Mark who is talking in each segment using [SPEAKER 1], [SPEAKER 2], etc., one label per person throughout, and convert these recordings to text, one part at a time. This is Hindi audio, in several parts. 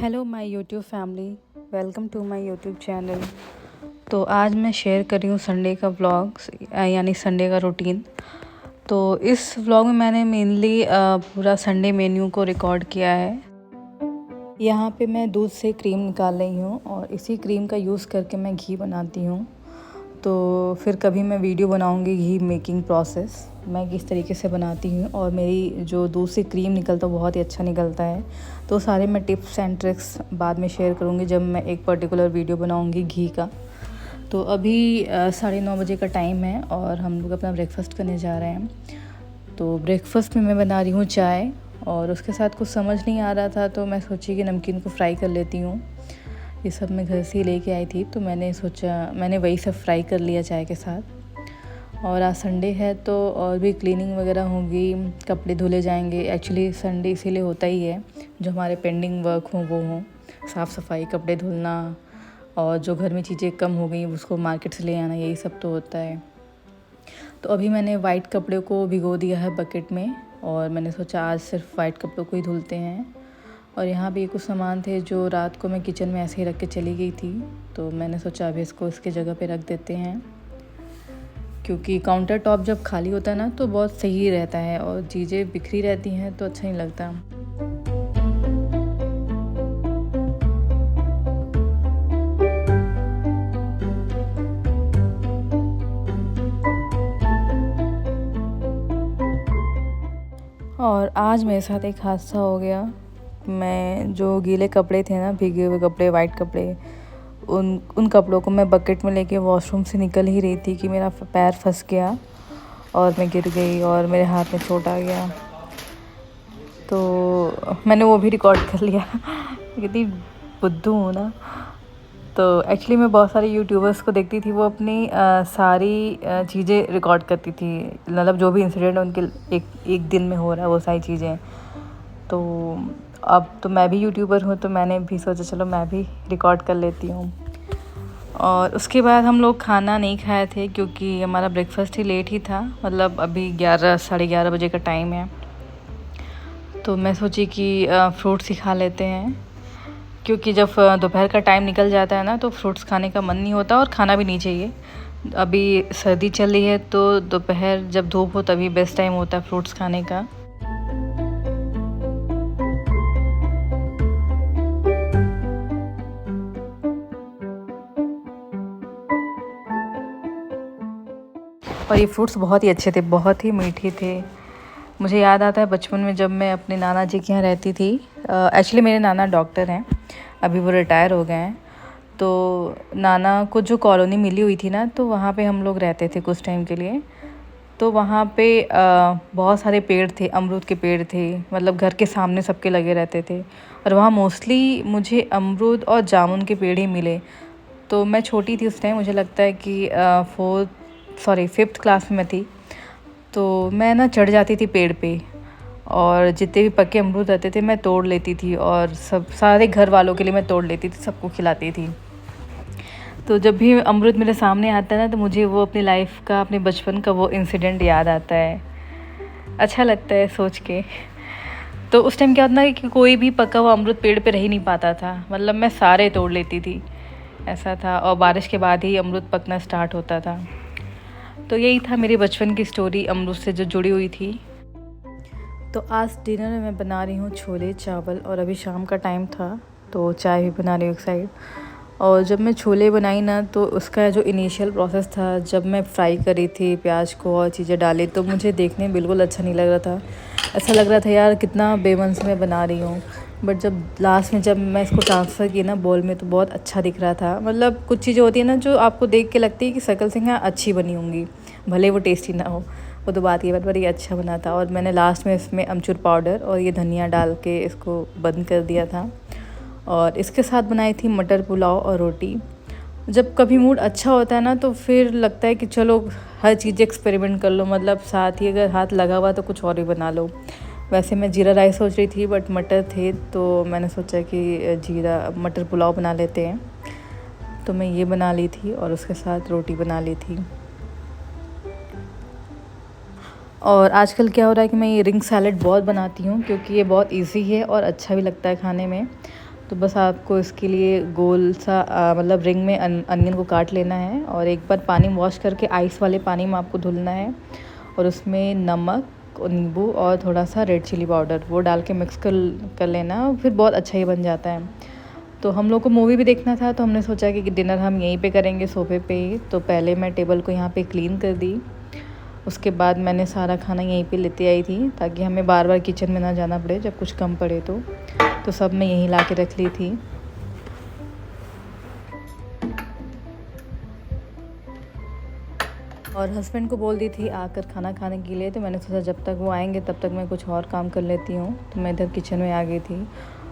[SPEAKER 1] Hello my YouTube family, welcome to my YouTube channel. तो आज मैं शेयर कर रही हूँ संडे का व्लॉग्स यानी संडे का रूटीन। तो इस व्लॉग में मैंने मेनली पूरा संडे मेन्यू को रिकॉर्ड किया है। यहाँ पे मैं दूध से क्रीम निकाल रही हूँ और इसी क्रीम का यूज़ करके मैं घी बनाती हूँ। तो फिर कभी मैं वीडियो बनाऊँगी घी मेकिंग प्रोसेस, मैं किस तरीके से बनाती हूँ। और मेरी जो दूध से क्रीम निकलता है बहुत ही अच्छा निकलता है। तो सारे मैं टिप्स एंड ट्रिक्स बाद में शेयर करूँगी जब मैं एक पर्टिकुलर वीडियो बनाऊँगी घी का। तो अभी 9:30 बजे का टाइम है और हम लोग अपना ब्रेकफास्ट करने जा रहे हैं। तो ब्रेकफास्ट में मैं बना रही हूँ चाय और उसके साथ कुछ समझ नहीं आ रहा था तो मैं सोची कि नमकीन को फ्राई कर लेती हूँ। ये सब मैं घर से ही लेके आई थी तो मैंने सोचा मैंने वही सब फ्राई कर लिया चाय के साथ। और आज संडे है तो और भी क्लीनिंग वगैरह होगी, कपड़े धुले जाएंगे। एक्चुअली संडे इसीलिए होता ही है, जो हमारे पेंडिंग वर्क हों वो हों, साफ़ सफाई, कपड़े धुलना और जो घर में चीज़ें कम हो गई उसको मार्केट से ले आना, यही सब तो होता है। तो अभी मैंने वाइट कपड़े को भिगो दिया है बकेट में और मैंने सोचा आज सिर्फ वाइट कपड़ों को ही धुलते हैं। और यहाँ भी कुछ सामान थे जो रात को मैं किचन में ऐसे ही रख के चली गई थी, तो मैंने सोचा अभी इसको इसके जगह पे रख देते हैं, क्योंकि काउंटर टॉप जब खाली होता है ना तो बहुत सही रहता है और चीज़ें बिखरी रहती हैं तो अच्छा नहीं लगता। और आज मेरे साथ एक हादसा हो गया। मैं जो गीले कपड़े थे ना, भीगे हुए कपड़े, वाइट कपड़े, उन कपड़ों को मैं बकेट में लेके वॉशरूम से निकल ही रही थी कि मेरा पैर फंस गया और मैं गिर गई और मेरे हाथ में चोट आ गया। तो मैंने वो भी रिकॉर्ड कर लिया कितनी बुद्धू हूँ ना। तो एक्चुअली मैं बहुत सारे यूट्यूबर्स को देखती थी, वो अपनी सारी चीज़ें रिकॉर्ड करती थी, मतलब जो भी इंसिडेंट उनके एक दिन में हो रहा है वो सारी चीज़ें। तो अब तो मैं भी यूट्यूबर हूँ तो मैंने भी सोचा चलो मैं भी रिकॉर्ड कर लेती हूँ। और उसके बाद हम लोग खाना नहीं खाए थे क्योंकि हमारा ब्रेकफास्ट ही लेट ही था, मतलब अभी 11 साढ़े 11 बजे का टाइम है। तो मैं सोची कि फ्रूट्स ही खा लेते हैं, क्योंकि जब दोपहर का टाइम निकल जाता है ना तो फ्रूट्स खाने का मन नहीं होता और खाना भी नहीं चाहिए। अभी सर्दी चल रही है तो दोपहर जब धूप हो तभी बेस्ट टाइम होता है फ्रूट्स खाने का। और ये फ्रूट्स बहुत ही अच्छे थे, बहुत ही मीठे थे। मुझे याद आता है बचपन में जब मैं अपने नाना जी के यहाँ रहती थी। एक्चुअली मेरे नाना डॉक्टर हैं, अभी वो रिटायर हो गए हैं। तो नाना को जो कॉलोनी मिली हुई थी ना तो वहाँ पे हम लोग रहते थे कुछ टाइम के लिए। तो वहाँ पे बहुत सारे पेड़ थे, अमरूद के पेड़ थे, मतलब घर के सामने सबके लगे रहते थे। और वहाँ मोस्टली मुझे अमरूद और जामुन के पेड़ ही मिले। तो मैं छोटी थी उस टाइम, मुझे लगता है कि 5th क्लास में मैं थी। तो मैं ना चढ़ जाती थी पेड़ पे और जितने भी पके अमरूद रहते थे मैं तोड़ लेती थी और सब सारे घर वालों के लिए मैं तोड़ लेती थी, सबको खिलाती थी। तो जब भी अमरूद मेरे सामने आता है ना तो मुझे वो अपनी लाइफ का, अपने बचपन का वो इंसिडेंट याद आता है, अच्छा लगता है सोच के। तो उस टाइम क्या होता ना कि कोई भी पका हुआ अमरूद पेड़ पे रह ही नहीं पाता था, मतलब मैं सारे तोड़ लेती थी, ऐसा था। और बारिश के बाद ही अमरूद पकना स्टार्ट होता था। तो यही था मेरी बचपन की स्टोरी अमरूद से जो जुड़ी हुई थी। तो आज डिनर में मैं बना रही हूँ छोले चावल और अभी शाम का टाइम था तो चाय भी बना रही हूँ एक साइड। और जब मैं छोले बनाई ना तो उसका जो इनिशियल प्रोसेस था, जब मैं फ्राई करी थी प्याज को और चीज़ें डाली तो मुझे देखने में बिल्कुल अच्छा नहीं लग रहा था। ऐसा लग रहा था यार कितना बेमन से मैं बना रही हूँ। बट जब लास्ट में जब मैं इसको ट्रांसफ़र की ना बोल में तो बहुत अच्छा दिख रहा था। मतलब कुछ चीज़ें होती है ना जो आपको देख के लगती है कि शक्ल से हाँ अच्छी बनी होंगी, भले वो टेस्टी ना हो, वो तो बात ये पर ये अच्छा बना था। और मैंने लास्ट में इसमें अमचूर पाउडर और ये धनिया डाल के इसको बंद कर दिया था। और इसके साथ बनाई थी मटर पुलाव और रोटी। जब कभी मूड अच्छा होता है ना तो फिर लगता है कि चलो हर चीज़ एक्सपेरिमेंट कर लो, मतलब साथ ही अगर हाथ लगा हुआ तो कुछ और भी बना लो। वैसे मैं जीरा राइस सोच रही थी बट मटर थे तो मैंने सोचा कि जीरा मटर पुलाव बना लेते हैं, तो मैं ये बना ली थी और उसके साथ रोटी बना ली थी। और आजकल क्या हो रहा है कि मैं ये रिंग सैलेड बहुत बनाती हूँ क्योंकि ये बहुत इजी है और अच्छा भी लगता है खाने में। तो बस आपको इसके लिए गोल सा मतलब रिंग में अनियन को काट लेना है और एक बार पानी वॉश करके आइस वाले पानी में आपको धुलना है और उसमें नमक और नींबू और थोड़ा सा रेड चिली पाउडर वो डाल के मिक्स कर लेना, फिर बहुत अच्छा ही बन जाता है। तो हम लोग को मूवी भी देखना था तो हमने सोचा कि डिनर हम यहीं पे करेंगे सोफ़े पे ही। तो पहले मैं टेबल को यहाँ पे क्लीन कर दी, उसके बाद मैंने सारा खाना यहीं पे लेते आई थी ताकि हमें बार बार किचन में ना जाना पड़े जब कुछ कम पड़े तो सब मैं यहीं ला के रख ली थी। और हस्बैंड को बोल दी थी आकर खाना खाने के लिए, तो मैंने सोचा जब तक वो आएंगे तब तक मैं कुछ और काम कर लेती हूँ। तो मैं इधर किचन में आ गई थी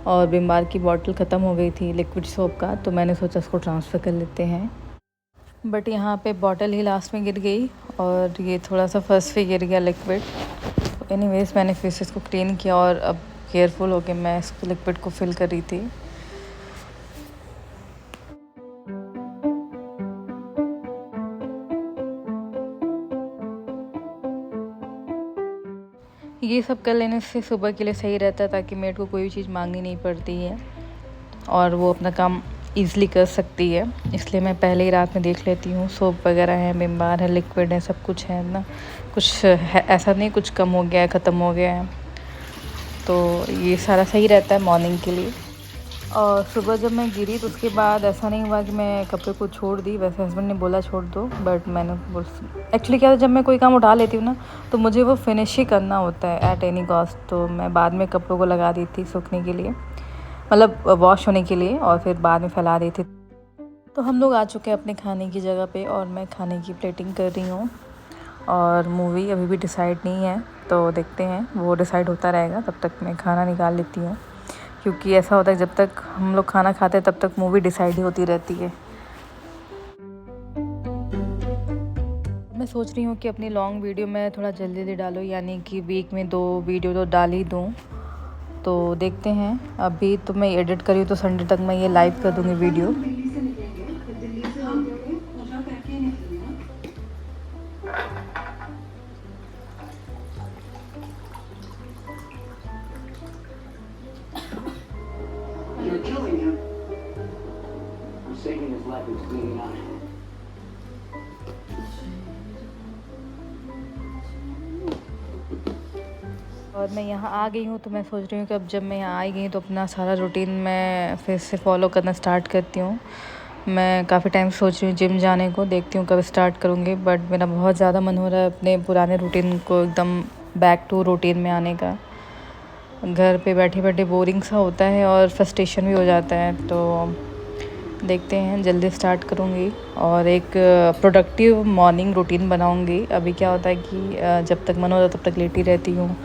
[SPEAKER 1] और विम बार की बॉटल ख़त्म हो गई थी लिक्विड सोप का, तो मैंने सोचा उसको ट्रांसफ़र कर लेते हैं। बट यहाँ पे बॉटल ही लास्ट में गिर गई और ये थोड़ा सा फर्स्ट पे गिर गया लिक्विड। तो एनीवेज़ मैंने फिर से इसको क्लीन किया और अब केयरफुल होकर मैं इस लिक्विड को फिल कर रही थी। ये सब कर लेने से सुबह के लिए सही रहता है ताकि मेड को कोई भी चीज़ मांगनी नहीं पड़ती है और वो अपना काम ईज़िली कर सकती है। इसलिए मैं पहले ही रात में देख लेती हूँ सोप वगैरह है, विम बार है, लिक्विड है, सब कुछ है ना, कुछ है ऐसा नहीं कुछ कम हो गया है, ख़त्म हो गया है। तो ये सारा सही रहता है मॉर्निंग के लिए। और सुबह जब मैं गिरी तो उसके बाद ऐसा नहीं हुआ कि मैं कपड़े को छोड़ दी, वैसे हस्बैंड ने बोला छोड़ दो, बट मैंने एक्चुअली क्या था जब मैं कोई काम उठा लेती हूँ ना तो मुझे वो फिनिश ही करना होता है एट एनी कॉस्ट। तो मैं बाद में कपड़ों को लगा दी थी सूखने के लिए, मतलब वॉश होने के लिए, और फिर बाद में फैला दी थी। तो हम लोग आ चुके हैं अपने खाने की जगह पे और मैं खाने की प्लेटिंग कर रही हूँ और मूवी अभी भी डिसाइड नहीं है, तो देखते हैं वो डिसाइड होता रहेगा तब तक मैं खाना निकाल लेती हूँ। क्योंकि ऐसा होता है जब तक हम लोग खाना खाते हैं तब तक मूवी डिसाइड ही होती रहती है। मैं सोच रही हूँ कि अपनी लॉन्ग वीडियो में थोड़ा जल्दी डालूँ, यानी कि वीक में 2 वीडियो तो डाल ही दूँ। तो देखते हैं, अभी तो मैं एडिट करी तो संडे तक मैं ये लाइव कर दूँगी वीडियो। और मैं यहाँ आ गई हूँ तो मैं सोच रही हूँ कि अब जब मैं यहाँ आई गई तो अपना सारा रूटीन मैं फिर से फॉलो करना स्टार्ट करती हूँ। मैं काफ़ी टाइम सोच रही हूँ जिम जाने को, देखती हूँ कब स्टार्ट करूँगी, बट मेरा बहुत ज़्यादा मन हो रहा है अपने पुराने रूटीन को एकदम बैक टू रूटीन में आने का। घर पे बैठे बैठे बोरिंग सा होता है और फ्रस्ट्रेशन भी हो जाता है, तो देखते हैं जल्दी स्टार्ट करूँगी और एक प्रोडक्टिव मॉर्निंग रूटीन बनाऊँगी। अभी क्या होता है कि जब तक मन होता है तब तक लेटी रहती हूँ,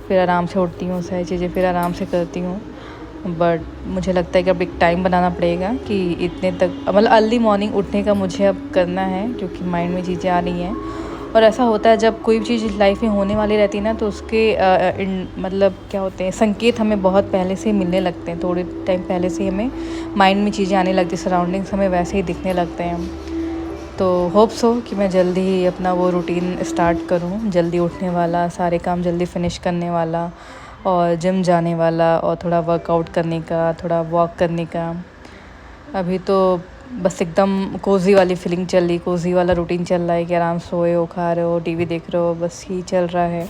[SPEAKER 1] फिर आराम से उठती हूँ, सारी चीज़ें फिर आराम से करती हूँ। बट मुझे लगता है कि अब एक टाइम बनाना पड़ेगा कि इतने तक, मतलब अर्ली मॉर्निंग उठने का मुझे अब करना है, क्योंकि माइंड में चीज़ें आ रही हैं। और ऐसा होता है जब कोई भी चीज़ लाइफ में होने वाली रहती है ना तो उसके मतलब क्या होते हैं संकेत हमें बहुत पहले से मिलने लगते हैं, थोड़े टाइम पहले से हमें माइंड में चीज़ें आने लगती हैं, सराउंडिंग्स हमें वैसे ही दिखने लगते हैं। तो होप सो कि मैं जल्दी ही अपना वो रूटीन स्टार्ट करूँ, जल्दी उठने वाला, सारे काम जल्दी फिनिश करने वाला और जिम जाने वाला और थोड़ा वर्कआउट करने का, थोड़ा वॉक करने का। अभी तो बस एकदम कोज़ी वाली फीलिंग चल रही, कोज़ी वाला रूटीन चल रहा है कि आराम सोए हो, खा रहे हो, टीवी देख रहे हो, बस ही चल रहा है।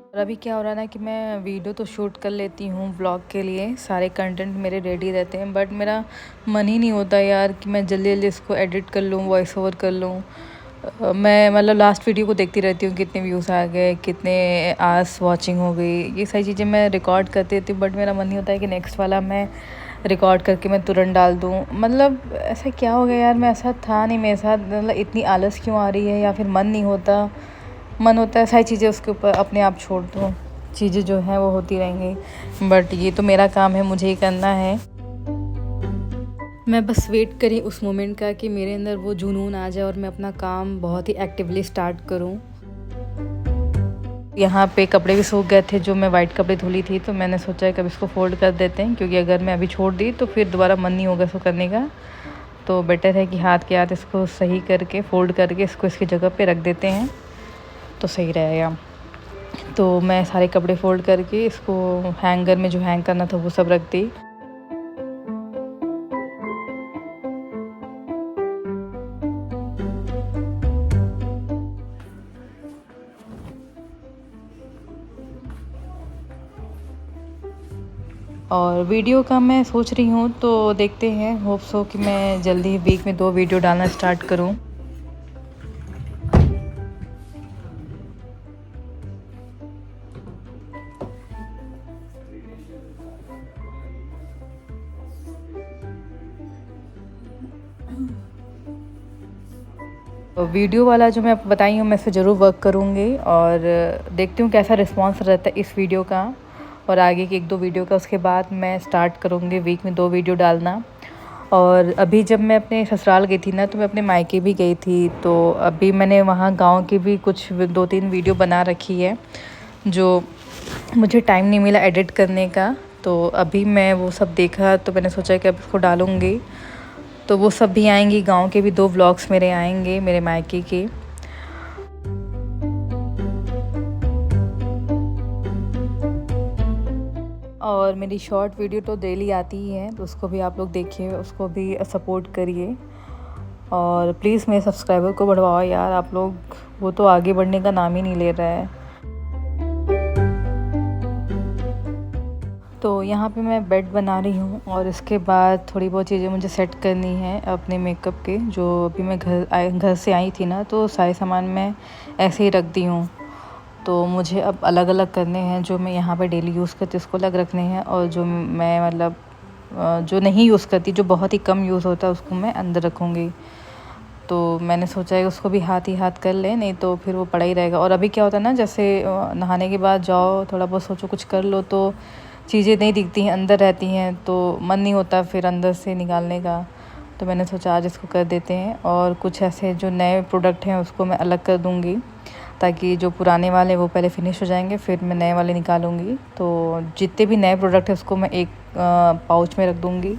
[SPEAKER 1] और अभी क्या हो रहा है ना कि मैं वीडियो तो शूट कर लेती हूँ व्लॉग के लिए, सारे कंटेंट मेरे रेडी रहते हैं, बट मेरा मन ही नहीं होता यार कि मैं जल्दी जल्दी इसको एडिट कर लूँ, वॉइस ओवर कर लूँ। मैं मतलब लास्ट वीडियो को देखती रहती हूँ कितने व्यूज़ आ गए, कितने आवर्स वॉचिंग हो गई, ये सारी चीज़ें मैं रिकॉर्ड करती रहती हूँ, बट मेरा मन नहीं होता है कि नेक्स्ट वाला मैं रिकॉर्ड करके मैं तुरंत डाल दूँ। मतलब ऐसा क्या हो गया यार, मैं ऐसा था नहीं मेरे साथ, मतलब इतनी आलस क्यों आ रही है, या फिर मन नहीं होता, मन होता है सारी चीज़ें उसके ऊपर अपने आप छोड़ दो, चीज़ें जो हैं वो होती रहेंगी, बट ये तो मेरा काम है, मुझे ही करना है। मैं बस वेट करी उस मोमेंट का कि मेरे अंदर वो जुनून आ जाए और मैं अपना काम बहुत ही एक्टिवली स्टार्ट करूं। यहाँ पे कपड़े भी सूख गए थे, जो मैं वाइट कपड़े धुली थी, तो मैंने सोचा है कब इसको फ़ोल्ड कर देते हैं, क्योंकि अगर मैं अभी छोड़ दी तो फिर दोबारा मन नहीं होगा इसको करने का। तो बेटर है कि हाथ के हाथ इसको सही करके फ़ोल्ड करके इसको इसकी जगह पे रख देते हैं तो सही रहेगा। तो मैं सारे कपड़े फ़ोल्ड करके इसको हैंगर में जो हैंग करना था वो सब रख दी। और वीडियो का मैं सोच रही हूँ, तो देखते हैं, होप सो कि मैं जल्दी वीक में 2 वीडियो डालना स्टार्ट करूँ। वीडियो वाला जो मैं आपको बताई हूँ, मैं इस पे ज़रूर वर्क करूँगी और देखती हूँ कैसा रिस्पॉन्स रहता है इस वीडियो का और आगे की 1-2 वीडियो का। उसके बाद मैं स्टार्ट करूँगी वीक में 2 वीडियो डालना। और अभी जब मैं अपने ससुराल गई थी ना, तो मैं अपने मायके भी गई थी, तो अभी मैंने वहाँ गाँव की भी कुछ 2-3 वीडियो बना रखी है, जो मुझे टाइम नहीं मिला एडिट करने का। तो अभी मैं वो सब देखा, तो मैंने सोचा कि अब इसको डालूँगी। तो वो सब भी आएंगी, गांव के भी 2 व्लॉग्स मेरे आएंगे, मेरे मायके के। और मेरी शॉर्ट वीडियो तो डेली आती ही है, तो उसको भी आप लोग देखिए, उसको भी सपोर्ट करिए। और प्लीज़ मेरे सब्सक्राइबर को बढ़वाओ यार आप लोग, वो तो आगे बढ़ने का नाम ही नहीं ले रहा है। तो यहाँ पे मैं बेड बना रही हूँ और इसके बाद थोड़ी बहुत चीज़ें मुझे सेट करनी है अपने मेकअप के। जो अभी मैं घर से आई थी ना, तो सारे सामान मैं ऐसे ही रख दी हूँ। तो मुझे अब अलग अलग करने हैं, जो मैं यहाँ पे डेली यूज़ करती हूँ उसको अलग रखने हैं, और जो मैं मतलब जो नहीं यूज़ करती, जो बहुत ही कम यूज़ होता है, उसको मैं अंदर रखूँगी। तो मैंने सोचा है उसको भी हाथ ही हाथ कर लें, नहीं तो फिर वो पड़ा ही रहेगा। और अभी क्या होता है ना, जैसे नहाने के बाद जाओ, थोड़ा बहुत सोचो कुछ कर लो, तो चीज़ें नहीं दिखती हैं, अंदर रहती हैं, तो मन नहीं होता फिर अंदर से निकालने का। तो मैंने सोचा आज इसको कर देते हैं। और कुछ ऐसे जो नए प्रोडक्ट हैं उसको मैं अलग कर दूँगी, ताकि जो पुराने वाले वो पहले फिनिश हो जाएंगे, फिर मैं नए वाले निकालूँगी। तो जितने भी नए प्रोडक्ट हैं उसको मैं एक पाउच में रख दूँगी,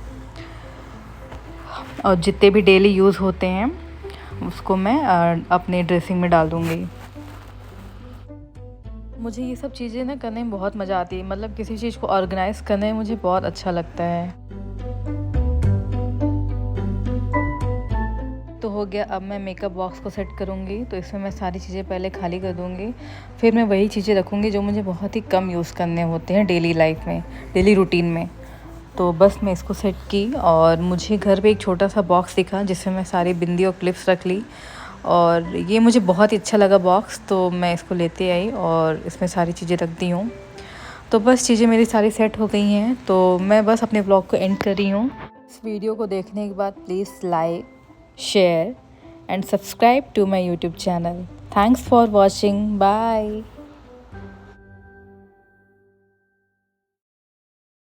[SPEAKER 1] और जितने भी डेली यूज़ होते हैं उसको मैं अपने ड्रेसिंग में डाल दूँगी। मुझे ये सब चीज़ें ना करने में बहुत मज़ा आती है, मतलब किसी चीज़ को ऑर्गेनाइज़ करने में मुझे बहुत अच्छा लगता है। तो हो गया, अब मैं मेकअप बॉक्स को सेट करूँगी। तो इसमें मैं सारी चीज़ें पहले खाली कर दूँगी, फिर मैं वही चीज़ें रखूँगी जो मुझे बहुत ही कम यूज़ करने होते हैं डेली लाइफ में, डेली रूटीन में। तो बस मैं इसको सेट की, और मुझे घर पे एक छोटा सा बॉक्स दिखा जिसमें मैं सारी बिंदी और क्लिप्स रख ली, और ये मुझे बहुत ही अच्छा लगा बॉक्स, तो मैं इसको लेते आई और इसमें सारी चीज़ें रख दी हूँ। तो बस चीज़ें मेरी सारी सेट हो गई हैं, तो मैं बस अपने व्लॉग को एंड कर रही हूँ। इस वीडियो को देखने के बाद please like, share and subscribe to my YouTube channel. Thanks for watching. Bye.